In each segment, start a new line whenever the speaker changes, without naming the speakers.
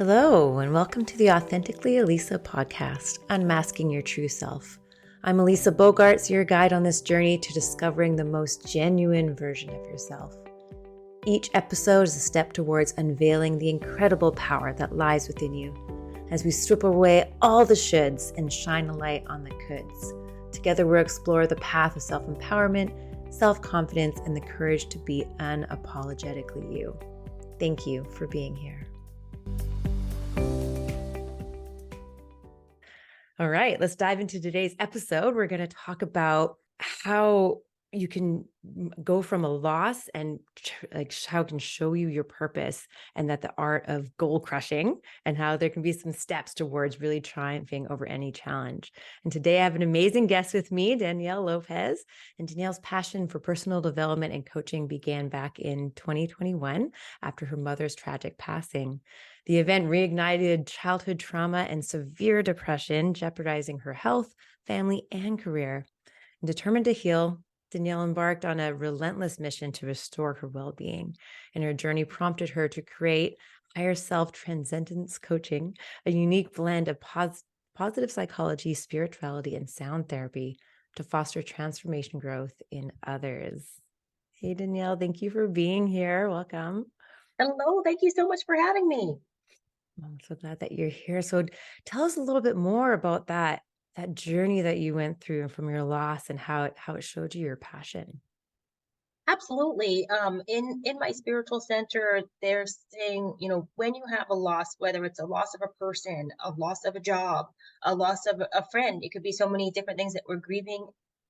Hello, and welcome to the Authentically Elisa podcast, Unmasking Your True Self. I'm Elisa Bogarts, your guide on this journey to discovering the most genuine version of yourself. Each episode is a step towards unveiling the incredible power that lies within you as we strip away all the shoulds and shine a light on the coulds. Together, we'll explore the path of self-empowerment, self-confidence, and the courage to be unapologetically you. Thank you for being here. All right, let's dive into today's episode. We're going to talk about how you can go from a loss and how it can show you your purpose, and that the art of goal crushing, and how there can be some steps towards really triumphing over any challenge. And today I have an amazing guest with me, Danielle Lopez. And Danielle's passion for personal development and coaching began back in 2021 after her mother's tragic passing. The event reignited childhood trauma and severe depression, jeopardizing her health, family, and career. And determined to heal, Danielle embarked on a relentless mission to restore her well-being, and her journey prompted her to create Higher Self Transcendence Coaching, a unique blend of positive psychology, spirituality, and sound therapy to foster transformation growth in others. Hey, Danielle, thank you for being here. Welcome.
Hello, thank you so much for having me.
I'm so glad that you're here. So tell us a little bit more about that journey that you went through from your loss, and how it showed you your passion.
Absolutely. In my spiritual center, they're saying, when you have a loss, whether it's a loss of a person, a loss of a job, a loss of a friend, it could be so many different things that we're grieving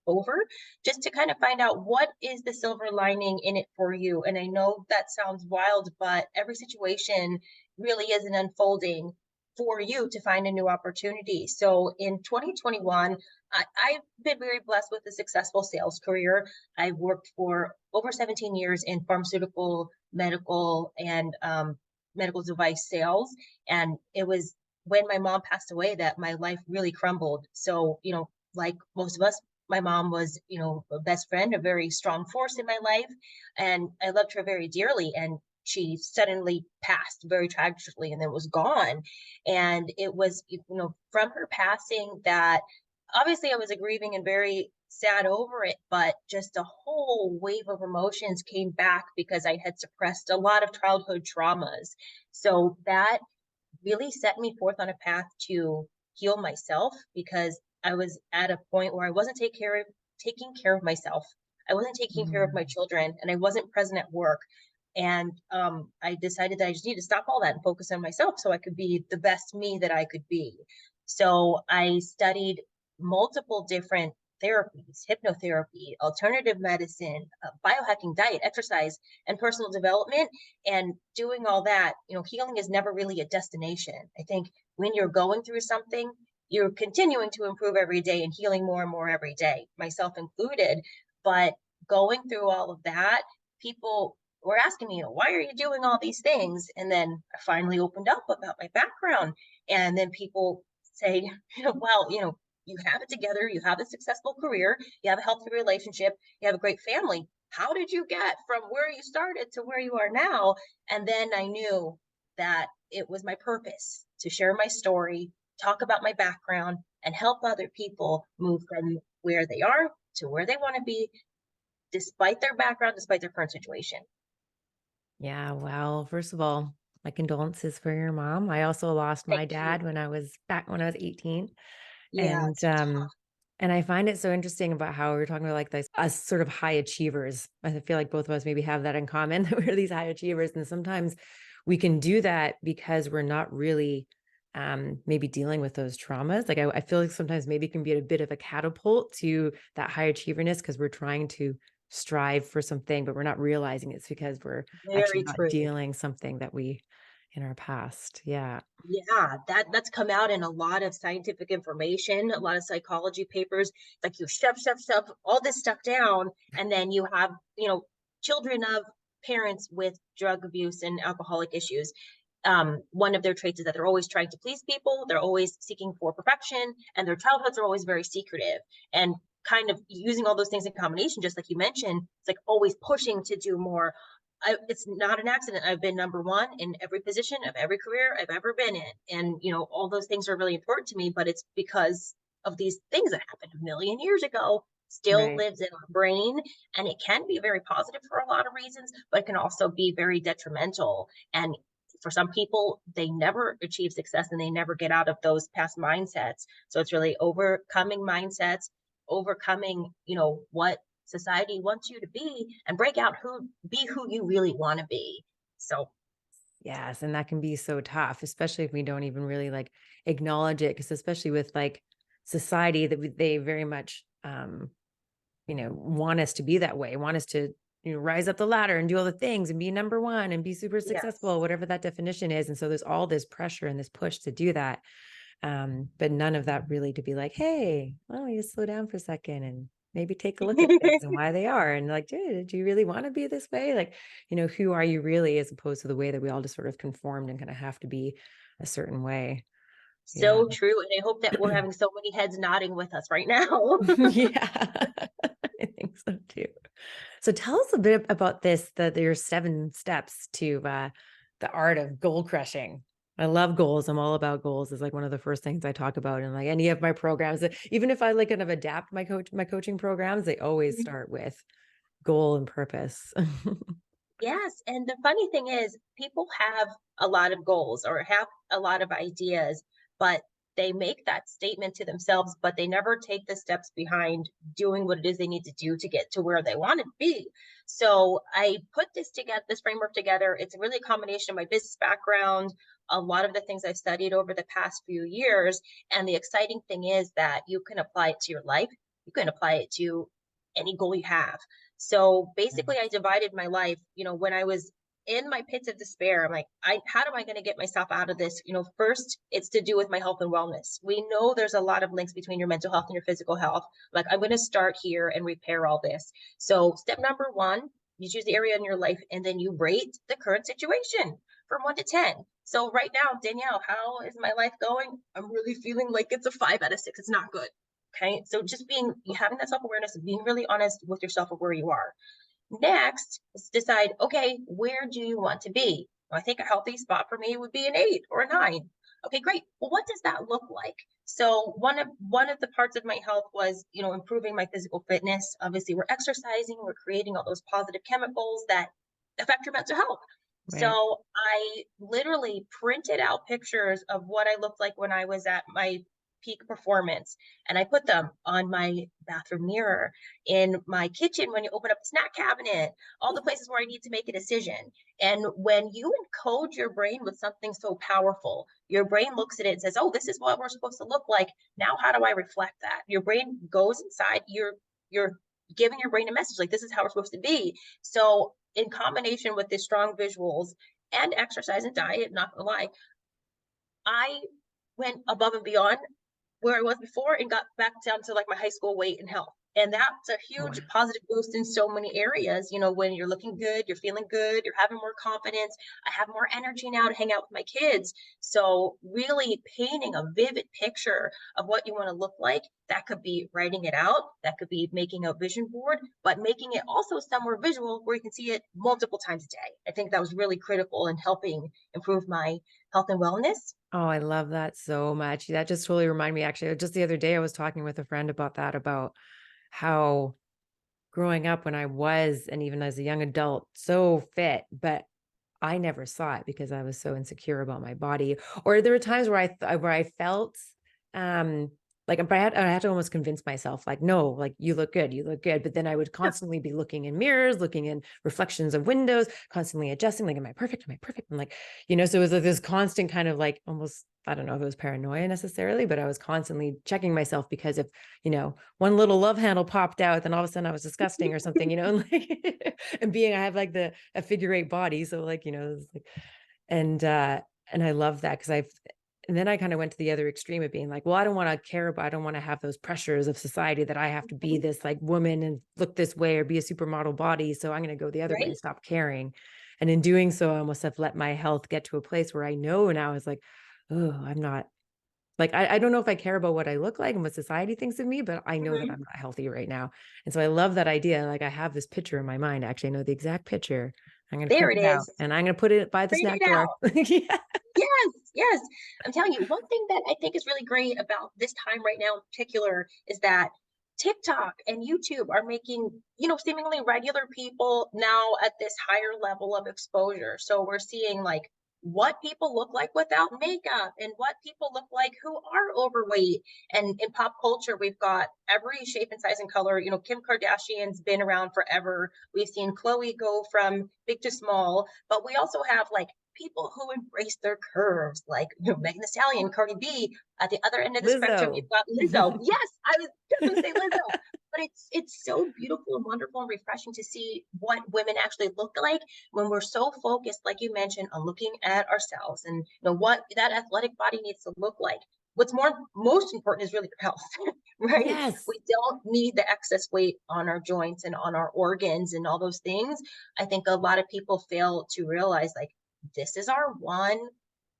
over, just to kind of find out what is the silver lining in it for you. And I know that sounds wild, but every situation really is an unfolding for you to find a new opportunity. So in 2021, I've been very blessed with a successful sales career. I've worked for over 17 years in pharmaceutical, medical, and medical device sales. And it was when my mom passed away that my life really crumbled. So, like most of us, my mom was, a best friend, a very strong force in my life. And I loved her very dearly. And she suddenly passed very tragically and then was gone. And it was, from her passing that obviously I was grieving and very sad over it, but just a whole wave of emotions came back because I had suppressed a lot of childhood traumas. So that really set me forth on a path to heal myself, because I was at a point where I wasn't taking care of myself. I wasn't taking care of my
Mm.
children, and I wasn't present at work. And I decided that I just need to stop all that and focus on myself so I could be the best me that I could be. So I studied multiple different therapies: hypnotherapy, alternative medicine, biohacking, diet, exercise, and personal development. And doing all that, healing is never really a destination. I think when you're going through something, you're continuing to improve every day and healing more and more every day, myself included. But going through all of that, people were asking me, why are you doing all these things? And then I finally opened up about my background. And then people say, well, you have it together, you have a successful career, you have a healthy relationship, you have a great family. How did you get from where you started to where you are now? And then I knew that it was my purpose to share my story, talk about my background, and help other people move from where they are to where they want to be, despite their background, despite their current situation.
Yeah, well, first of all, my condolences for your mom. I also lost my
Thank you.
dad when I was 18.
Yeah,
And
it's tough.
and I find it so interesting about how we're talking about like this us sort of high achievers. I feel like both of us maybe have that in common, that we're these high achievers. And sometimes we can do that because we're not really maybe dealing with those traumas. Like I feel like sometimes maybe it can be a bit of a catapult to that high achieverness, because we're trying to strive for something, but we're not realizing it's because we're actually
Very
not
true.
dealing something that we in our past. Yeah.
Yeah, that's come out in a lot of scientific information, a lot of psychology papers. Like you shove all this stuff down, and then you have, children of parents with drug abuse and alcoholic issues. One of their traits is that they're always trying to please people, they're always seeking for perfection, and their childhoods are always very secretive. And kind of using all those things in combination, just like you mentioned, it's like always pushing to do more, it's not an accident. I've been number one in every position of every career I've ever been in. And, all those things are really important to me, but it's because of these things that happened a million years ago still
Right.
lives in our brain. And it can be very positive for a lot of reasons, but it can also be very detrimental. And for some people, they never achieve success and they never get out of those past mindsets. So it's really overcoming mindsets, overcoming, what society wants you to be, and break out who you really want to be. So
Yes, and that can be so tough, especially if we don't even really like acknowledge it. Because especially with like society that they very much, want us to be that way, want us to, rise up the ladder and do all the things and be number one and be super
yes.
successful, whatever that definition is. And so there's all this pressure and this push to do that. But none of that really to be like, hey, why don't you slow down for a second and maybe take a look at things and why they are. And like, dude, do you really want to be this way? Like, who are you really, as opposed to the way that we all just sort of conformed and kind of have to be a certain way. Yeah.
So true. And I hope that we're having so many heads nodding with us right now.
Yeah. I think so too. So tell us a bit about this, there's 7 steps to the art of goal crushing. I love goals. I'm all about goals. It's like one of the first things I talk about in like any of my programs. Even if I like kind of adapt my coaching programs, they always start with goal and purpose.
Yes, and the funny thing is people have a lot of goals or have a lot of ideas, but they make that statement to themselves, but they never take the steps behind doing what it is they need to do to get to where they want to be. So I put this framework together. It's really a combination of my business background, a lot of the things I've studied over the past few years. And the exciting thing is that you can apply it to your life. You can apply it to any goal you have. So basically, I divided my life. When I was in my pits of despair, I'm like, how am I going to get myself out of this? First, it's to do with my health and wellness. We know there's a lot of links between your mental health and your physical health. Like, I'm going to start here and repair all this. So, step number one, you choose the area in your life and then you rate the current situation from 1 to 10. So, right now, Danielle, how is my life going? I'm really feeling like it's a 5 out of 6. It's not good. Okay. So just having that self awareness and being really honest with yourself of where you are. Next, let's decide, okay, where do you want to be? Well, I think a healthy spot for me would be an 8 or a 9. Okay, great. Well, what does that look like? So one of the parts of my health was, improving my physical fitness. Obviously, we're exercising, we're creating all those positive chemicals that affect your mental health.
Right.
So I literally printed out pictures of what I looked like when I was at my peak performance. And I put them on my bathroom mirror, in my kitchen when you open up the snack cabinet, all the places where I need to make a decision. And when you encode your brain with something so powerful, your brain looks at it and says, oh, this is what we're supposed to look like. Now, how do I reflect that? Your brain goes inside, you're giving your brain a message like this is how we're supposed to be. So in combination with the strong visuals and exercise and diet, not gonna lie, I went above and beyond where I was before and got back down to like my high school weight and health. And that's a
Wow.
huge positive boost in so many areas. When you're looking good, you're feeling good, you're having more confidence. I have more energy now to hang out with my kids. So, really painting a vivid picture of what you want to look like, that could be writing it out, that could be making a vision board, but making it also somewhere visual where you can see it multiple times a day. I think that was really critical in helping improve my health and wellness.
Oh, I love that so much. That just totally reminded me, actually, just the other day, I was talking with a friend about that, about how growing up when I was, and even as a young adult, so fit, but I never saw it because I was so insecure about my body. Or there were times where I felt, um, like, but I had to almost convince myself, like, no, like you look good, you look good. But then I would constantly be looking in mirrors, looking in reflections of windows, constantly adjusting, like, am I perfect? Am I perfect? I'm like, so it was like this constant kind of like almost, I don't know if it was paranoia necessarily, but I was constantly checking myself because if, one little love handle popped out, then all of a sudden I was disgusting or something, and like, and I have like a figure 8 body. So like, it's like, and, uh, and I love that because and then I kind of went to the other extreme of being like, well, I don't want to have those pressures of society that I have to be this like woman and look this way or be a supermodel body. So I'm going to go the other way and
Right?
stop caring. And in doing so, I almost have let my health get to a place where I know now is like, oh, I'm not like, I don't know if I care about what I look like and what society thinks of me, but I know that
Mhm.
I'm not healthy right now. And so I love that idea. Like I have this picture in my mind. Actually, I know the exact picture I'm going to
There
print
it
it out
is.
and I'm going to put it by the
Read
snack
it
drawer.
out.
Yeah.
Yes, yes. I'm telling you, one thing that I think is really great about this time right now in particular is that TikTok and YouTube are making, seemingly regular people now at this higher level of exposure. So we're seeing like what people look like without makeup and what people look like who are overweight. And in pop culture, we've got every shape and size and color. Kim Kardashian's been around forever. We've seen Chloe go from big to small, but we also have like people who embrace their curves, like Megan Thee Stallion, Cardi B. At the other end of the spectrum,
Lizzo.
you've got Lizzo. Yes, I was just going to say Lizzo. But it's so beautiful and wonderful and refreshing to see what women actually look like when we're so focused, like you mentioned, on looking at ourselves and what that athletic body needs to look like. What's most important is really your health, right?
Yes.
We don't need the excess weight on our joints and on our organs and all those things. I think a lot of people fail to realize like this is our one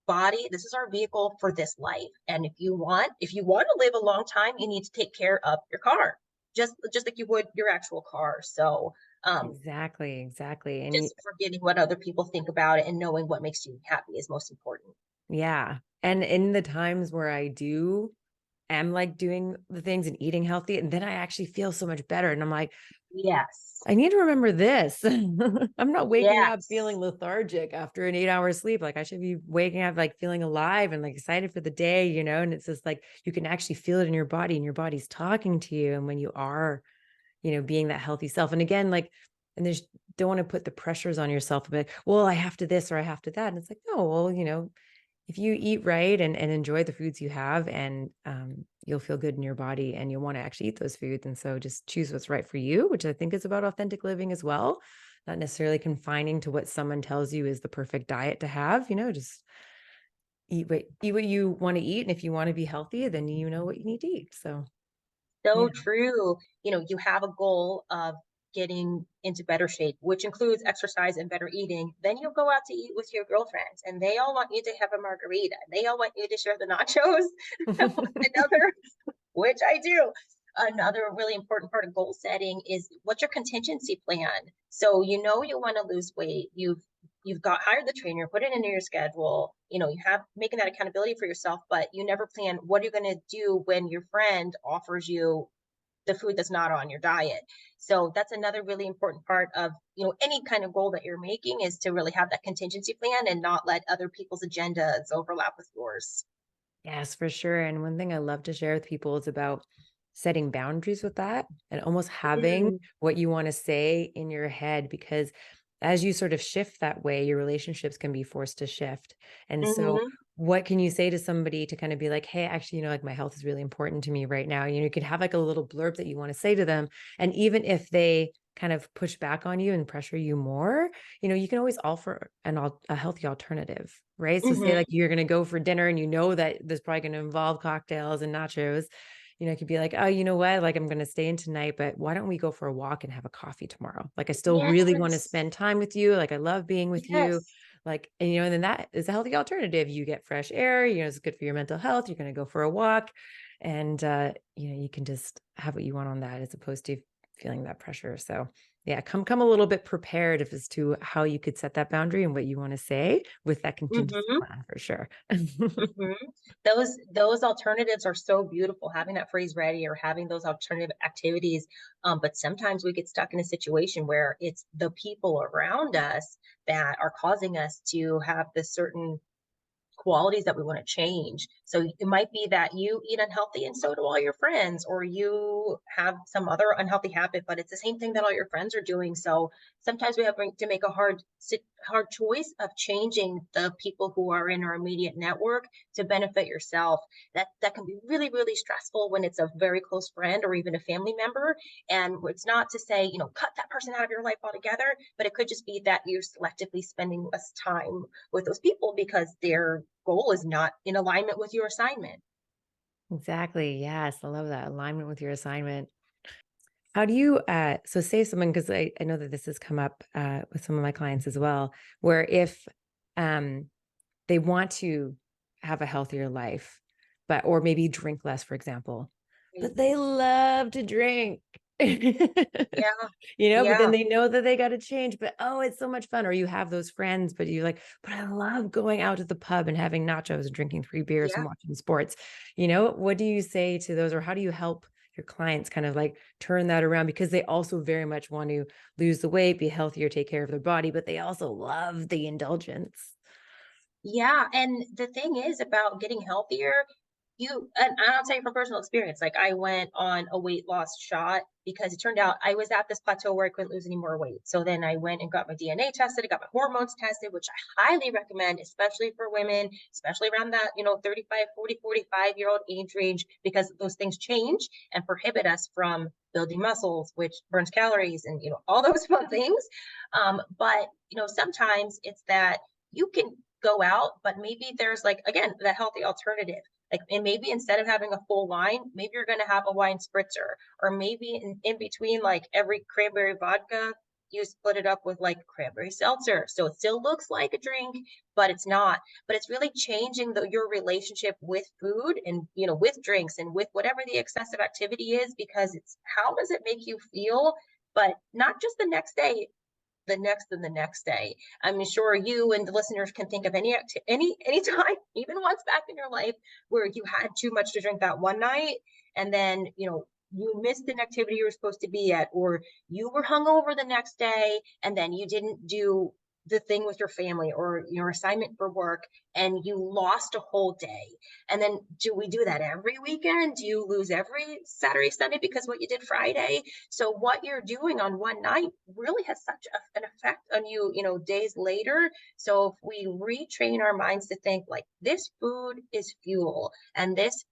body, this is our vehicle for this life. And if you want to live a long time, you need to take care of your car, just like you would your actual car. So
Exactly. Exactly. And
just forgetting what other people think about it and knowing what makes you happy is most important.
yeah. And in the times where I am like doing the things and eating healthy, and then I actually feel so much better. And I'm like,
Yes.
I need to remember this. I'm not waking up feeling
Yes.
lethargic after an 8 hour sleep. Like I should be waking up like feeling alive and like excited for the day, And it's just like you can actually feel it in your body and your body's talking to you. And when you are, being that healthy self. And again, like, and there's don't want to put the pressures on yourself, but well, I have to this or I have to that. And it's like, no, well, if you eat right and enjoy the foods you have and you'll feel good in your body and you'll want to actually eat those foods. And so just choose what's right for you, which I think is about authentic living as well. Not necessarily confining to what someone tells you is the perfect diet to have, just eat what you want to eat. And if you want to be healthy, then you know what you need to eat. So yeah.
So true. You have a goal of getting into better shape, which includes exercise and better eating. Then you go out to eat with your girlfriends, and they all want you to have a margarita. They all want you to share the nachos. Another, which I do. Another really important part of goal setting is what's your contingency plan. So you want to lose weight. You've got hired the trainer, put it into your schedule. You have making that accountability for yourself, but you never plan what are you going to do when your friend offers you the food that's not on your diet. So that's another really important part of any kind of goal that you're making is to really have that contingency plan and not let other people's agendas overlap with yours.
Yes, for sure. And one thing I love to share with people is about setting boundaries with that and almost having
Mm,
what you want to say in your head, because as you sort of shift that way, your relationships can be forced to shift. And so,
mhm,
what can you say to somebody to kind of be like, hey, actually, like my health is really important to me right now? You could have like a little blurb that you want to say to them. And even if they kind of push back on you and pressure you more, you can always offer a healthy alternative, right? So say
mhm.
like you're going to go for dinner and you know that there's probably going to involve cocktails and nachos. It could be like, oh, you know what? Like I'm going to stay in tonight, but why don't we go for a walk and have a coffee tomorrow? Like I still really want to
Yes.
spend time with you. Like I love being with you.
Yes.
Like, and then that is a healthy alternative. You get fresh air, it's good for your mental health. You're going to go for a walk and, you can just have what you want on that as opposed to feeling that pressure. So yeah, come a little bit prepared as to how you could set that boundary and what you want to say with that contingency
Mhm.
plan for sure.
Mhm. Those alternatives are so beautiful, having that phrase ready or having those alternative activities. But sometimes we get stuck in a situation where it's the people around us that are causing us to have this certain qualities that we want to change. So it might be that you eat unhealthy and so do all your friends, or you have some other unhealthy habit, but it's the same thing that all your friends are doing. So sometimes we have to make a hard choice of changing the people who are in our immediate network to benefit yourself. That can be really, really stressful when it's a very close friend or even a family member. And it's not to say, cut that person out of your life altogether, but it could just be that you're selectively spending less time with those people because their goal is not in alignment with your assignment.
Exactly. Yes. I love that alignment with your assignment. How do you, so say someone, because I know that this has come up with some of my clients as well, where if um, they want to have a healthier life, or maybe drink less, for example, but
Right.
they love to drink.
Yeah.
But then
Yeah.
they know that they got to change, but oh, it's so much fun. Or you have those friends, but you're like, but I love going out to the pub and having nachos and drinking free beers and
Yeah.
watching sports. What do you say to those, or how do you help your clients kind of like turn that around? Because they also very much want to lose the weight, be healthier, take care of their body, but they also love the indulgence.
Yeah, and the thing is about getting healthier, and I'll tell you from personal experience, like I went on a weight loss shot because it turned out I was at this plateau where I couldn't lose any more weight. So then I went and got my DNA tested, I got my hormones tested, which I highly recommend, especially for women, especially around that, 35, 40, 45-year-old age range, because those things change and prohibit us from building muscles, which burns calories and, all those fun things. But, sometimes it's that you can go out, but maybe there's like, again, the healthy alternative. Like, and maybe instead of having a full wine, maybe you're going to have a wine spritzer, or maybe in between like every cranberry vodka, you split it up with like cranberry seltzer. So it still looks like a drink, but it's not. But it's really changing your relationship with food and, with drinks and with whatever the excessive activity is, because it's how does it make you feel? But not just the next day, the next and the next day. I'm sure you and the listeners can think of any time, even once back in your life, where you had too much to drink that one night, and then you missed an activity you were supposed to be at, or you were hungover the next day, and then you didn't do the thing with your family or your assignment for work, and you lost a whole day. And then do we do that every weekend? Do you lose every Saturday, Sunday because what you did Friday? So what you're doing on one night really has such an effect on you, days later. So if we retrain our minds to think like this food is fuel, and this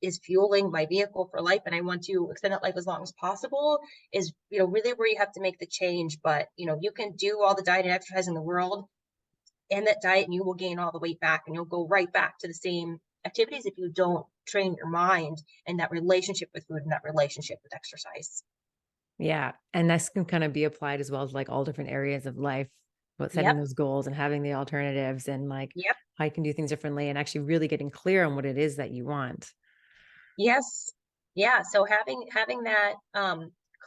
is fueling my vehicle for life, and I want to extend that life as long as possible, is, really where you have to make the change. But, you can do all the diet and exercise in the world and that diet, and you will gain all the weight back, and you'll go right back to the same activities if you don't train your mind and that relationship with food and that relationship with exercise.
Yeah. And this can kind of be applied as well as like all different areas of life, about setting
Yep.
those goals and having the alternatives and like
Yep.
how you can do things differently and actually really getting clear on what it is that you want.
Yes. Yeah. So having that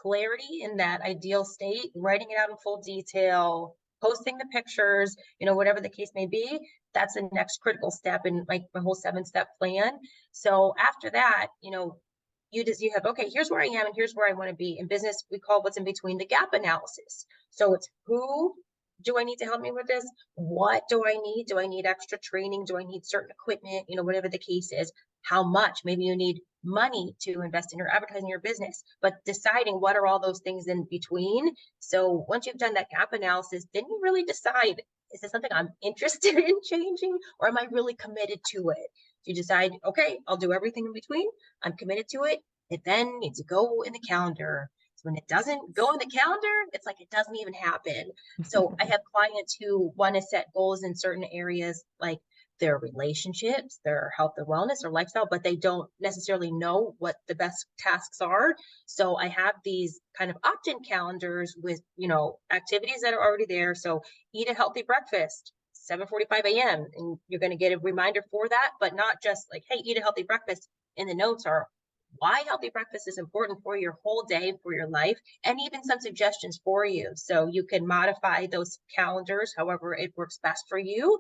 clarity in that ideal state, writing it out in full detail, posting the pictures, whatever the case may be, that's the next critical step in like my whole 7-step plan. So after that, you have, okay, here's where I am and here's where I want to be. In business, we call what's in between the gap analysis. So it's who do I need to help me with this? What do I need? Do I need extra training? Do I need certain equipment? Whatever the case is. How much? Maybe you need money to invest in your advertising, your business, but deciding what are all those things in between. So once you've done that gap analysis, then you really decide, is this something I'm interested in changing, or am I really committed to it? You decide, okay, I'll do everything in between. I'm committed to it. It then needs to go in the calendar. So when it doesn't go in the calendar, it's like it doesn't even happen. So I have clients who want to set goals in certain areas, like their relationships, their health and wellness, or lifestyle, but they don't necessarily know what the best tasks are. So I have these kind of opt-in calendars with, activities that are already there. So eat a healthy breakfast, 7:45 a.m. And you're going to get a reminder for that, but not just like, hey, eat a healthy breakfast. In the notes are why healthy breakfast is important for your whole day, for your life, and even some suggestions for you. So you can modify those calendars however it works best for you.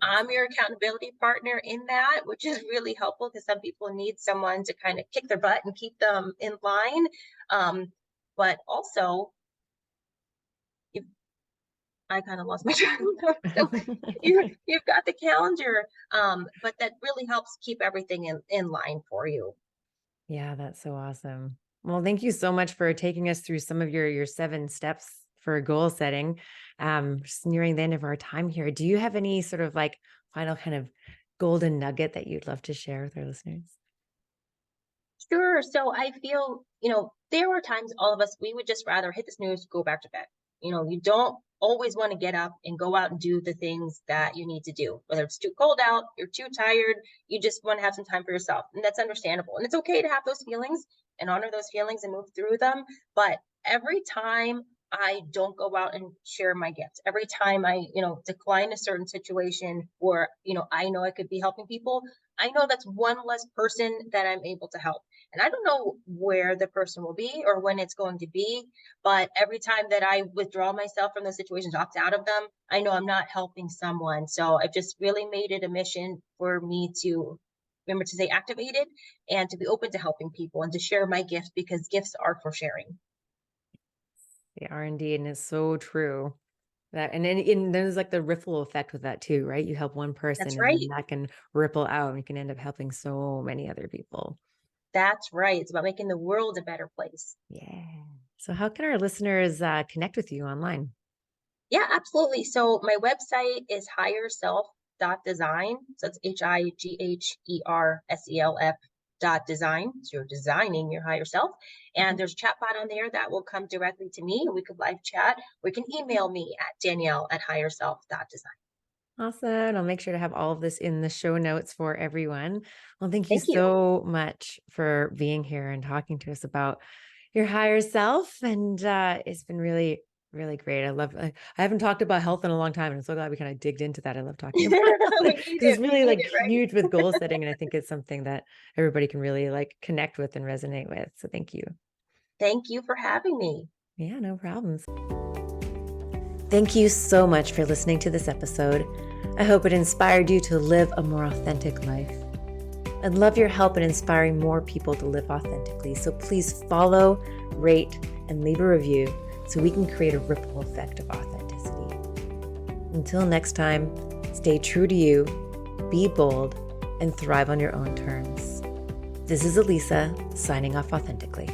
I'm your accountability partner in that, which is really helpful because some people need someone to kind of kick their butt and keep them in line. But also, if I kind of lost my train of thought. So you've got the calendar, but that really helps keep everything in line for you.
Yeah, that's so awesome. Well, thank you so much for taking us through some of your 7 steps for goal setting. Just nearing the end of our time here. Do you have any sort of like final kind of golden nugget that you'd love to share with our listeners?
Sure. So I feel, there were times all of us, we would just rather hit the snooze, go back to bed. You don't always want to get up and go out and do the things that you need to do, whether it's too cold out, you're too tired, you just want to have some time for yourself. And that's understandable. And it's okay to have those feelings and honor those feelings and move through them. But every time I don't go out and share my gifts, every time I, decline a certain situation where, I know I could be helping people, I know that's one less person that I'm able to help. And I don't know where the person will be or when it's going to be, but every time that I withdraw myself from those situations, opt out of them, I know I'm not helping someone. So I've just really made it a mission for me to remember to stay activated and to be open to helping people and to share my gifts because gifts are for sharing.
They are indeed, and it's so true. That and there's like the ripple effect with that too, right? You help one person
That's
and
right.
then that can ripple out and you can end up helping so many other people.
That's right. It's about making the world a better place.
Yeah. So how can our listeners connect with you online?
Yeah, absolutely. So my website is higherself.design. So it's HIGHERSELF.design. So you're designing your higher self. And
Mhm.
there's a chat bot on there that will come directly to me. We could live chat. Or you can email me at Danielle@higherself.design.
Awesome. I'll make sure to have all of this in the show notes for everyone. Well, thank you
Thank you.
so much for being here and talking to us about your higher self. And it's been really, really great. I haven't talked about health in a long time. And I'm so glad we kind of digged into that. I love talking about health
We need
because it's
it. We
really
need
like
it, right?
huge with goal setting. And I think it's something that everybody can really like connect with and resonate with. So thank you.
Thank you for having me.
Yeah, no problems. Thank you so much for listening to this episode. I hope it inspired you to live a more authentic life. I'd love your help in inspiring more people to live authentically. So please follow, rate, and leave a review so we can create a ripple effect of authenticity. Until next time, stay true to you, be bold, and thrive on your own terms. This is Elisa signing off authentically.